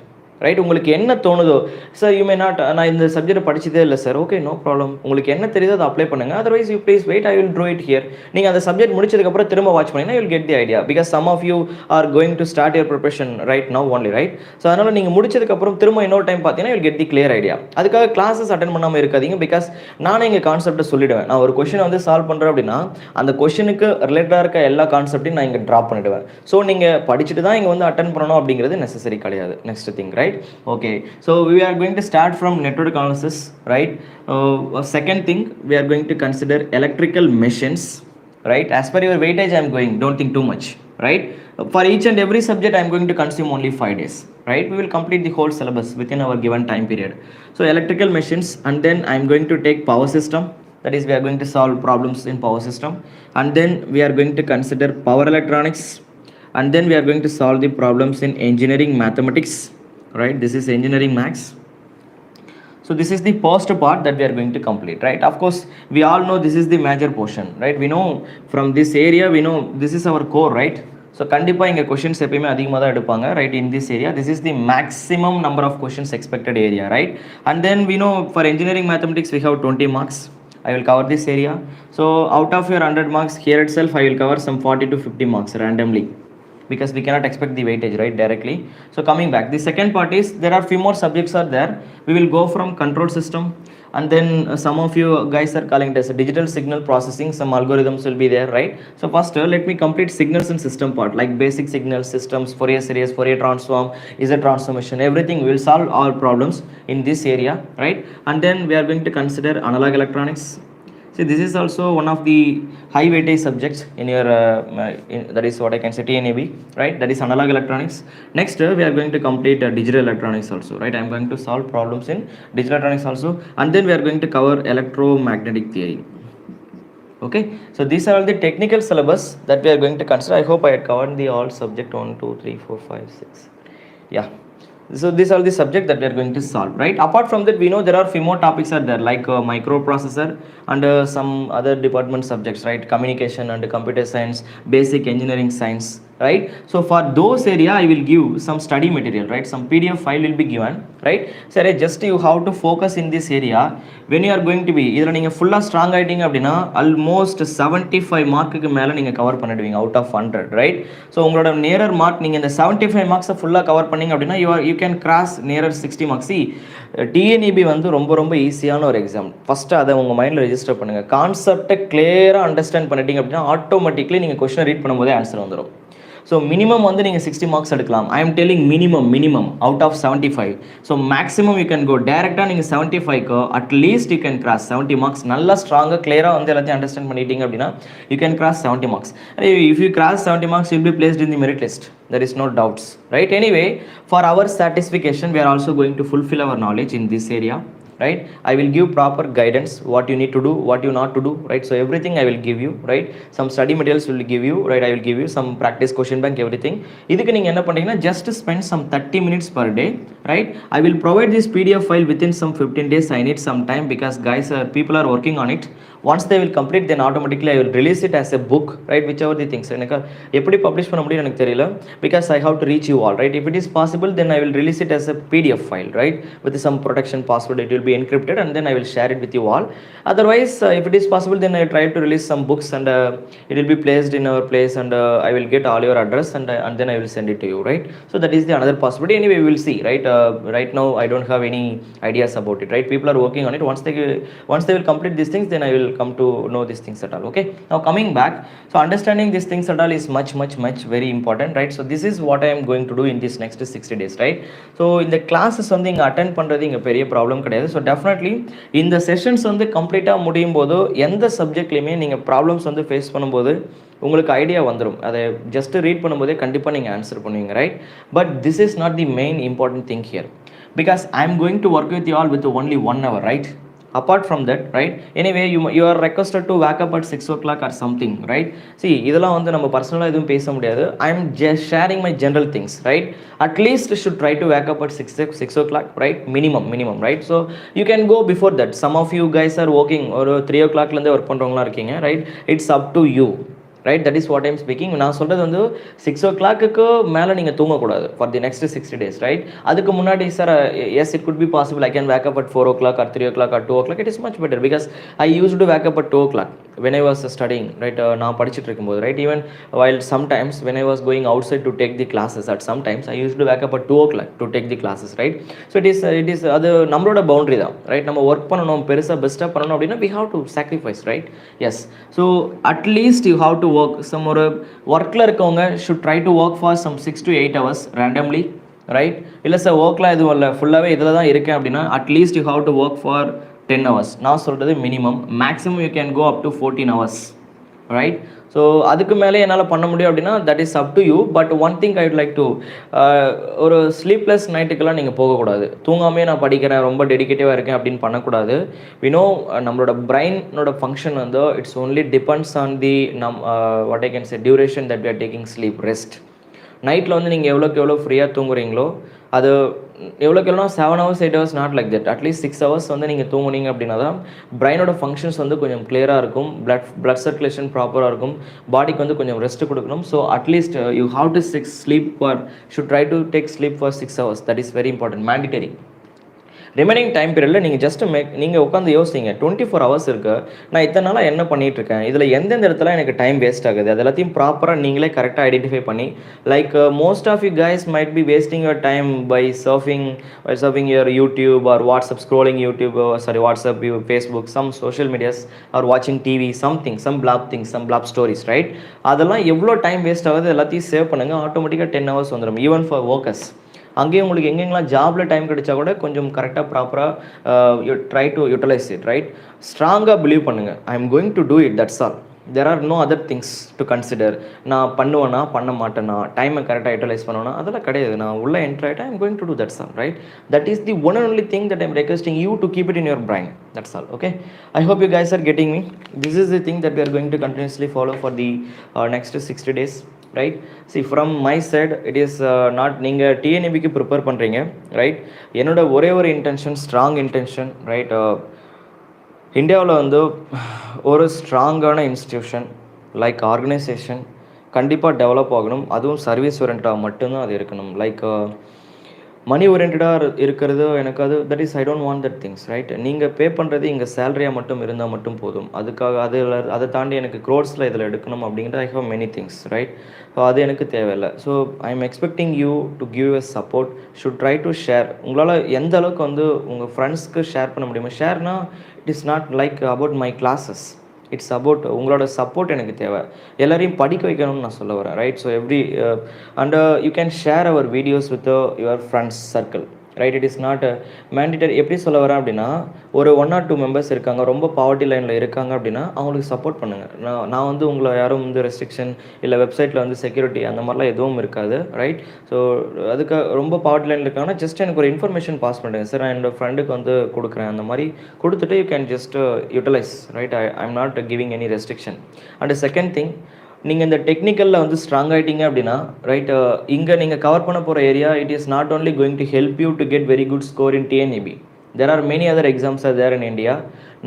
[SPEAKER 1] right? உங்களுக்கு என்ன தோணுதோ, சார் யூ மே நாட், நான் இந்த சப்ஜெக்ட் படிச்சதே இல்லை சார், ஓகே நோ ப்ராப்ளம், உங்களுக்கு என்ன தெரியுதோ அதை அப்ளை பண்ணுங்க, otherwise you please wait, I will draw it here. நீங்கள் அந்த சப்ஜெக்ட் முடிச்சதுக்கப்புறம் திரும்ப வாட்ச் பண்ணிங்கன்னா you will get the idea, because some of you are going to start your preparation right now only, right? So அதனால் நீங்கள் முடிச்சதுக்கப்புறம் திரும்ப இன்னொரு டைம் பார்த்தீங்கன்னா you will get the clear idea. அதுக்காக கிளாஸஸ் அட்டன் பண்ணாமல் இருக்காதீங்க, பிகாஸ் நானே இங்கே கான்செப்ட்டை சொல்லிடுவேன். நான் ஒரு கொஷினை வந்து சால்வ் பண்ணுறேன் அப்படின்னா அந்த கொஷனுக்கு ரிலேட்டடாக இருக்க எல்லா கான்செப்டையும் நான் இங்கே ட்ராப் பண்ணிடுவேன். ஸோ நீங்கள் படிச்சுட்டு தான் இங்கே வந்து அட்டன் பண்ணணும் அப்படிங்கிறது நெசசரி கிடையாது. Next thing, right? Okay, so we are going to start from network analysis, right? Second thing, we are going to consider electrical machines, right? As per your weightage I am going, don't think too much, right? For each and every subject I am going to consume only 5 days, right? We will complete the whole syllabus within our given time period. So electrical machines, and then I am going to take power system, that is we are going to solve problems in power system, and then we are going to consider power electronics, and then we are going to solve the problems in engineering mathematics, right? This is engineering maths. So this is the first part that we are going to complete, right? Of course we all know this is the major portion, right? We know from this area, we know this is our core, right? So கண்டிப்பாக இங்கே கொஷின்ஸ் எப்பயுமே அதிகமாக தான் எடுப்பாங்க, right? In this area this is the maximum number of questions expected area, right? And then we know for engineering mathematics we have 20 marks. I will cover this area. So out of your 100 marks here itself I will cover some 40 to 50 marks randomly, because we cannot expect the weightage, right, directly. So coming back, the second part is there are few more subjects are there. We will go from control system, and then some of you guys are calling it as a digital signal processing, some algorithms will be there, right? So first let me complete signals and system part, like basic signal systems, Fourier series, Fourier transform, Z transformation, everything. We will solve all problems in this area, right? And then we are going to consider analog electronics. See, this is also one of the high weightage subjects in your that is what I can say TNAB, right? That is analog electronics. Next we are going to complete digital electronics also, right? I am going to solve problems in digital electronics also, and then we are going to cover electromagnetic theory. Okay, so these are all the technical syllabus that we are going to consider. I hope I had covered the all subject 1 2 3 4 5 6, yeah. So these are the subject that we are going to solve, right? Apart from that, we know there are few more topics are there, like microprocessor and some other department subjects, right? Communication and computer science, basic engineering science, right? So for those area I will give some study material, right? Some PDF file will be given, right? So just you have to focus in this area when you are going to be இதல நீங்க ஃபுல்லா ஸ்ட்ராங் ஆயிட்டீங்க அப்படினா ஆல்மோஸ்ட் 75 மார்க்குக்கு மேல நீங்க கவர் பண்ணிடுவீங்க out of 100, right? So உங்களோட nearer mark நீங்க இந்த 75 மார்க்ஸ் ஃபுல்லா கவர் பண்ணீங்க அப்படினா you can cross nearer 60 marks. See, TNEB வந்து ரொம்ப ஈஸியான ஒரு எக்ஸாம். ஃபர்ஸ்ட் அதை உங்க மைண்ட்ல ரெஜிஸ்டர் பண்ணுங்க. கான்செப்டை கிளியரா அண்டர்ஸ்டாண்ட் பண்ணிட்டீங்க அப்படினா ஆட்டோமேட்டிக்கலி நீங்க क्वेश्चन ரீட் பண்ணும்போதே ஆன்சர் வந்துரும். So minimum வந்து நீங்கள் 60 marks எடுக்கலாம். I am telling minimum out of 75. So maximum you can go டேரெக்டாக நீங்கள் 75க்கு at least you can cross 70 marks. நல்லா ஸ்ட்ராங்காக கிளியராக வந்து எல்லாத்தையும் அண்டர்ஸ்டாண்ட் பண்ணிட்டீங்க அப்படின்னா you can cross 70 marks. If you cross 70 marks you will be placed in the merit list. There is no doubts, right? Anyway, for our satisfaction we are also going to fulfill our knowledge in this area, right? I will give proper guidance, what you need to do, what you not to do, right? So everything I will give you, right? Some study materials will give you, right? I will give you some practice question bank, everything. இதுக்கு நீங்க என்ன பண்றீங்கன்னா just spend some 30 minutes per day, right? I will provide this PDF file within some 15 days. I need some time because guys people are working on it. Once they will complete, then automatically I will release it as a book, right? Whichever the things எனக்கு எப்படி பப்ளிஷ் பண்ண முடியும் எனக்கு தெரியல, because I have to reach you all, right? If it is possible, then I will release it as a PDF file, right? With some protection password, it will be encrypted, and then I will share it with you all. Otherwise if it is possible, then I will try to release some books, and it will be placed in our place, and I will get all your address, and then I will send it to you, right? So that is the another possibility. Anyway, we will see, right? Right now I don't have any ideas about it, right? People are working on it. Once they will complete these things, then I will come to know these things at all. Okay, now coming back, so understanding these things at all is much very important, right? So this is what I am going to do in this next 60 days, right? So in the classes வந்து இங்க attend பண்றது இங்க பெரிய ப்ராப்ளம் கிடையாது. So definitely இந்த செஷன்ஸ் வந்து கம்ப்ளீட்டா முடியும் போது எந்த சப்ஜெக்ட்லயுமே நீங்க ப்ராப்ளம்ஸ் வந்து ஃபேஸ் பண்ணும்போது உங்களுக்கு ஐடியா வந்துடும். அதை ஜஸ்ட் ரீட் பண்ணும்போதே கண்டிப்பாக நீங்கள் ஆன்சர் பண்ணுவீங்க, right? But this is not the main important thing here, because I am going to work with you all with only 1 hour, right? Apart from that, right? Anyway, you are requested to wake up at 6 o'clock or something, right? See, இதெல்லாம் வந்து நம்ம பர்சனலாக எதுவும் பேச முடியாது. I am just sharing my general things, right? At least you should try to wake up at 6 o'clock, right? Minimum, right? So you can go before that. Some of you guys are working or 3 o'clock லேருந்தே ஒர்க் பண்ணுறவங்களா இருக்கீங்க, right? It's up to you. Right? That is what I'm speaking. நான் சொல்கிறது வந்து 6 o'clock மேலே நீங்கள் தூங்கக்கூடாது for the next 60 days, right? அதுக்கு முன்னாடி sir as it could be possible I can wake up at 4 o'clock or 3 o'clock or 2 o'clock. It is much better because I use to wake up at 2 o'clock when I was studying, right? நான் படிச்சுட்டு இருக்கும்போது, right? Even while sometimes when I was going outside to take the classes, at sometimes I used to wake up at 2 o'clock to take the classes, right? So it is அது நம்மளோட பவுண்டரி தான், ரைட்? நம்ம ஒர்க் பண்ணணும், பெருசாக பெஸ்ட்டாக பண்ணணும் அப்படின்னா we have to sacrifice, right? Yes. So at least you have to work some ஒரு ஒர்க்கில் இருக்கவங்க should try to work for some 6 to 8 hours randomly, right? இல்லை சார் ஒர்க்லாம் எதுவும் இல்லை, ஃபுல்லாகவே இதில் தான் இருக்கேன் அப்படின்னா at least you have to work for 10 hours. நான் சொல்கிறது minimum. Maximum you can go up to 14 hours, right? So அதுக்கு மேலே என்னால் பண்ண முடியும் அப்படின்னா that is up to you. But one thing I would like to, ஒரு ஸ்லீப்லெஸ் நைட்டுக்கெல்லாம் நீங்கள் போகக்கூடாது. தூங்காமே நான் படிக்கிறேன், ரொம்ப டெடிக்கேட்டிவாக இருக்கேன் அப்படின்னு பண்ணக்கூடாது. வினோ நம்மளோட பிரைனோட ஃபங்க்ஷன் வந்து it's only depends on the what I can say duration that we are taking sleep rest. நைட்டில் வந்து நீங்கள் எவ்வளோக்கு எவ்வளோ ஃப்ரீயாக தூங்குறீங்களோ அது எவ்வளோக்கு எவ்வளோ 7 hours 8 hours not like that, at least 6 hours வந்து நீங்கள் தூங்குனீங்க அப்படின்னா தான் பிரைனோட ஃபங்க்ஷன்ஸ் வந்து கொஞ்சம் கிளியராக இருக்கும், பிளட் சர்க்குலேஷன் ப்ராப்பராக இருக்கும், பாடிக்கு வந்து கொஞ்சம் ரெஸ்ட் கொடுக்கணும். So at least you have to sleep for should try to take sleep for 6 hours. That is very important, mandatory. Remaining time பீரியடில் நீங்கள் ஜஸ்ட் நீங்கள் உட்காந்து யோசிங்க, 24 hours இருக்குது, நான் இத்தனை நாளாக என்ன பண்ணிகிட்ருக்கேன், இதில் எந்தெந்த இடத்துல எனக்கு டைம் வேஸ்ட் ஆகுது, அது எல்லாத்தையும் ப்ராப்பராக நீங்களே கரெக்டாக ஐடென்டிஃபை பண்ணி, like most of you guys might be wasting your time by surfing your YouTube or WhatsApp, scrolling YouTube, WhatsApp, Facebook, some social medias or வாட்சிங் TV, some flop stories, right? அதெல்லாம் எவ்வளோ டைம் வேஸ்ட் ஆகுது எல்லாத்தையும் சேவ் பண்ணுங்கள், ஆட்டோமேட்டிக்காக 10 hours வந்துடும். ஈவன் ஃபார் ஒர்க்கர்ஸ், அங்கேயும் உங்களுக்கு எங்கெங்கெல்லாம் ஜாபில் டைம் கிடைச்சா கூட கொஞ்சம் கரெக்டாக ப்ராப்பராக try to utilize it, right? ஸ்ட்ராங்காக பிலீவ் பண்ணுங்கள், I am going to do it, that's all. There are no other things to consider. நான் பண்ணுவேனா பண்ண மாட்டேனா, டைமை கரெக்டாக யூட்டிலைஸ் பண்ணுவேனா, அதெல்லாம் கிடையாது. நான் உள்ளே என்ட்ரு ஆகிட்டேன், I am going to do, that's all, right? That is the one and only thing that I am requesting you to keep it in your brain, that's all. Okay, I hope you guys are getting me. This is the thing that we are going to continuously follow for the next 60 days, right? See from my side it is not, நீங்கள் டிஎன்இபிக்கு ப்ரிப்பேர் பண்ணுறீங்க, ரைட்? என்னோட ஒரே ஒரு இன்டென்ஷன், ஸ்ட்ராங் இன்டென்ஷன், ரைட்? இந்தியாவில் வந்து ஒரு ஸ்ட்ராங்கான இன்ஸ்டிடியூஷன் லைக் ஆர்கனைசேஷன் கண்டிப்பாக டெவலப் ஆகணும். அதுவும் சர்வீஸ் ஓரியன்டாக மட்டும்தான் அது இருக்கணும். லைக் மணி ஓரியன்டாக இருக்கிறது எனக்கு அது that is I don't want that things, right? நீங்கள் பே பண்ணுறது இங்கே சேலரியாக மட்டும் இருந்தால் மட்டும் போதும். அதுக்காக அதை தாண்டி எனக்கு க்ரோர்ஸில் இதில் எடுக்கணும் அப்படிங்கிற I have many things, right? So அது எனக்கு தேவையில்லை. So I am expecting you to give a support, should try to share. உங்களால் எந்த அளவுக்கு வந்து உங்கள் ஃப்ரெண்ட்ஸ்க்கு ஷேர் பண்ண முடியுமா? ஷேர்னா it is not like about my classes, it's about உங்களோட சப்போர்ட் எனக்கு தேவை. எல்லாரையும் படிக்க வைக்கணும்னு நான் சொல்ல வரேன், right? So every and you can share our videos with your friends circle, right? It is not mandatory. எப்படி சொல்ல வரேன் அப்படின்னா, ஒரு 1 or 2 members இருக்காங்க, ரொம்ப பாவர்ட்டி லைனில் இருக்காங்க அப்படின்னா அவங்களுக்கு சப்போர்ட் பண்ணுங்கள். நான் வந்து உங்களை யாரும் வந்து ரெஸ்ட்ரிக்ஷன் இல்லை வெப்சைட்டில் வந்து செக்யூரிட்டி அந்த மாதிரிலாம் எதுவும் இருக்காது, ரைட்? ஸோ அதுக்கு ரொம்ப பாவர்ட்டி லைனில் இருக்காங்கன்னா ஜஸ்ட் எனக்கு ஒரு இன்ஃபர்மேஷன் பாஸ் பண்ணுறேன், சார் நான் என்னோடய ஃப்ரெண்டுக்கு வந்து கொடுக்குறேன், அந்த மாதிரி கொடுத்துட்டு you can just utilize, right? I am not giving any restriction. And second thing, நீங்கள் இந்த டெக்னிக்கலில் வந்து ஸ்ட்ராங் ஆகிட்டீங்க அப்படின்னா, ரைட், இங்கே நீங்கள் கவர் பண்ண போகிற area it is not only going to help you to get very good score in TNEB. There are many other exams are there in India.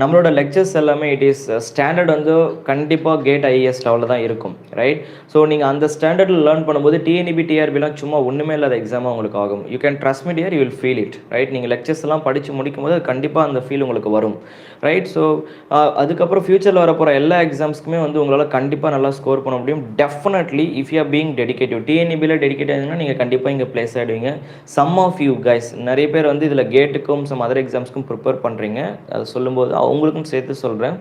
[SPEAKER 1] நம்மளோட லெக்சர்ஸ் எல்லாமே இட் இஸ் ஸ்டாண்டர்ட் வந்து கண்டிப்பாக கேட் ஐஏஎஸ் லெவலில் தான் இருக்கும், ரைட்? ஸோ நீங்கள் அந்த ஸ்டாண்டர்டில் லேர்ன் பண்ணும்போது டிஎன்இபி டிஆர்பிலாம் சும்மா ஒன்றுமே இல்லாத எக்ஸாமாக உங்களுக்கு ஆகும். You can trust me dear, you will feel it, right? நீங்கள் லெக்சர்ஸ் எல்லாம் படித்து முடிக்கும் போது கண்டிப்பாக அந்த ஃபீல் உங்களுக்கு வரும், ரைட்? ஸோ அதுக்கப்புறம் ஃபியூச்சரில் வரப்போகிற எல்லா எக்ஸாம்ஸ்க்குமே வந்து உங்களால் கண்டிப்பாக நல்லா ஸ்கோர் பண்ண முடியும். Definitely if you are being dedicative, டிஎன்இபியில் டெடிகேட் ஆகிங்கன்னா நீங்கள் கண்டிப்பாக இங்கே பிளேஸ் ஆகிடுவீங்க. சம் ஆஃப் யூ கைஸ், நிறைய பேர் வந்து இதில் கேட்டுக்கும் சம் அதர் எக்ஸாம்ஸ்க்கும் ப்ரிப்பேர் பண்ணுறீங்க. அதை சொல்லும்போது அவங்களுக்கும் சேர்த்து சொல்கிறேன்,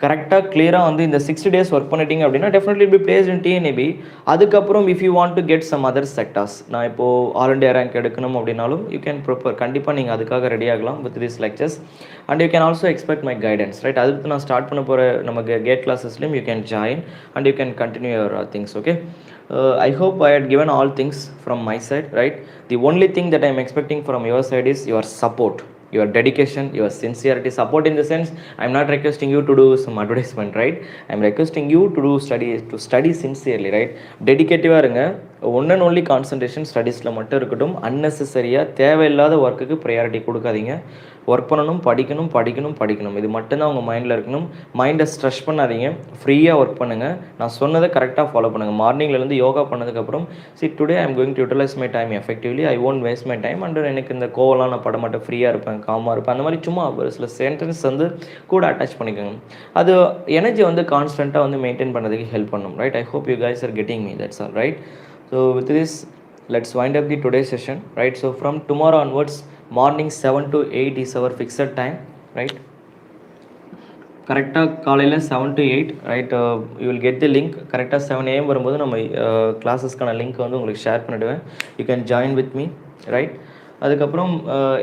[SPEAKER 1] கரெக்டாக கிளியராக வந்து இந்த 60 days ஒர்க் பண்ணிட்டீங்க அப்படின்னா definitely be placed in TNEB. அதுக்கப்புறம் if you want to get some other sectors, நான் இப்போது ஆல் இண்டியா ரேங்க் எடுக்கணும் அப்படின்னாலும் யூ கேன் ப்ரிப்பேர். கண்டிப்பாக நீங்கள் அதுக்காக ரெடி ஆகலாம் with this lectures. And you can also expect my guidance, right? அதுக்கு நான் ஸ்டார்ட் பண்ண போகிற நமக்கு கேட் கிளாஸஸ்லையும் you can join and you can continue your things, okay? I hope I had given all things from my side, right? The only thing that I am expecting from your side is your support, your dedication, your sincerity. Support in the sense, I am not requesting you to do some advertisement, right? I am requesting you to study sincerely, right? Dedicative இருங்க, ஒன் அண்ட் ஒன்லி கான்சன்ட்ரேஷன் ஸ்டடீஸில் மட்டும் இருக்கட்டும். அன்னெசரியாக தேவையில்லாத ஒர்க்குக்கு ப்ரையாரிட்டி கொடுக்காதீங்க. ஒர்க் பண்ணணும், படிக்கணும், படிக்கணும், படிக்கணும். இது மட்டும்தான் உங்கள் மைண்டில் இருக்கணும். மைண்டை ஸ்ட்ரெஸ் பண்ணாதீங்க. ஃப்ரீயாக ஒர்க் பண்ணுங்கள். நான் சொன்னதை கரெக்டாக ஃபாலோ பண்ணுங்கள். மார்னிங்லேருந்து யோகா பண்ணதுக்கப்புறம் today I am going to utilize my time effectively, I won't waste my time, and எனக்கு இந்த கோவலாம் நான் பட மாட்டேன், ஃப்ரீயாக இருப்பேன், காமாக இருப்பேன். அந்த மாதிரி சும்மா ஒரு சில சென்டென்ஸ் வந்து கூட அட்டாச் பண்ணிக்கோங்க. அது எனர்ஜி வந்து கான்ஸ்டண்ட்டாக வந்து மெயின்டைன் பண்ணுறதுக்கு ஹெல்ப் பண்ணும், right? I hope you guys are getting me, that's all, right? So with this, let's wind up the today's session, right? So from tomorrow onwards, morning 7 to 8 is our fixed time, right? கரெக்டாக காலையில் 7 to 8, right? You will get the link. கரெக்டாக 7 AM வரும்போது நம்ம கிளாஸஸ்க்கான லிங்க் வந்து உங்களுக்கு ஷேர் பண்ணிவிடுவேன். You can join with me, right? அதுக்கப்புறம்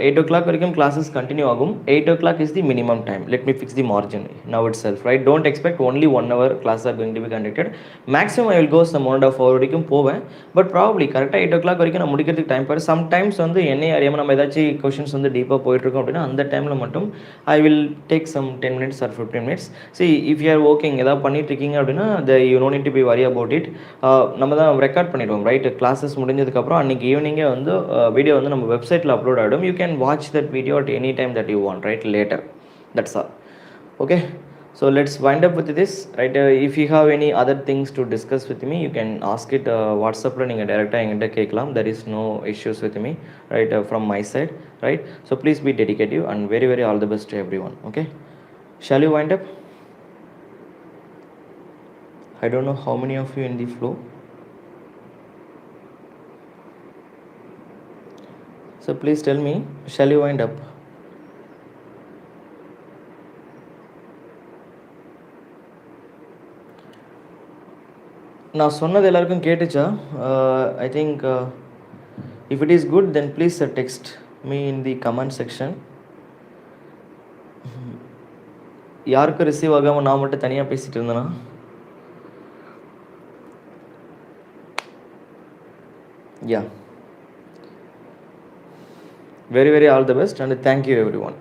[SPEAKER 1] 8 o'clock வரைக்கும் கிளாஸஸ் கண்டினியூ ஆகும். 8 o'clock is the minimum time. Let me fix the margin now itself, right? Don't expect only 1 hour class are going to be conducted. Maximum I will go some 1.5 hour வரைக்கும் போவேன். பட் ப்ராப்ளி கரெக்டாக 8 o'clock வரைக்கும் நான் முடிக்கிறதுக்கு டைம் போயிடும். சம்டைம்ஸ் வந்து என்னையே அறியாமல் நம்ம ஏதாச்சும் கொஷின்ஸ் வந்து டீப்பாக போயிட்டுருக்கோம் அப்படின்னா அந்த டைமில் மட்டும் I will take some 10 minutes or 15 minutes. If you are working, ஏதாவது பண்ணிட்டு இருக்கீங்க அப்படின்னா you no need to be worry about it. நம்ம தான் ரெக்கார்ட் பண்ணிடுவோம், ரைட்? கிளாஸஸ் முடிஞ்சதுக்கப்புறம் அன்றைக்கி ஈவினிங்கே வந்து வீடியோ வந்து நம்ம வெப்சைட்டில் அப்லோட் ஆகிடும். You can watch that video at any time that you want, right? Later, that's all. Okay, so let's wind up with this, right? If you have any other things to discuss with me, you can ask it WhatsApp la neenga direct ah engita kekkalam. There is no issues with me, right? From my side, right? So please be dedicated and very very all the best to everyone. Okay, shall you wind up? I don't know how many of you in the flow. So please tell me, shall you wind up? நான் சொன்னது எல்லாருக்கும் கேட்டுச்சா? I think if it is good then please text me in the comment section. யாருக்கும் ரிசீவ் ஆகாமல் நான் மட்டும் தனியாக பேசிகிட்டு இருந்தேனா? Yeah. Very very all the best and thank you everyone.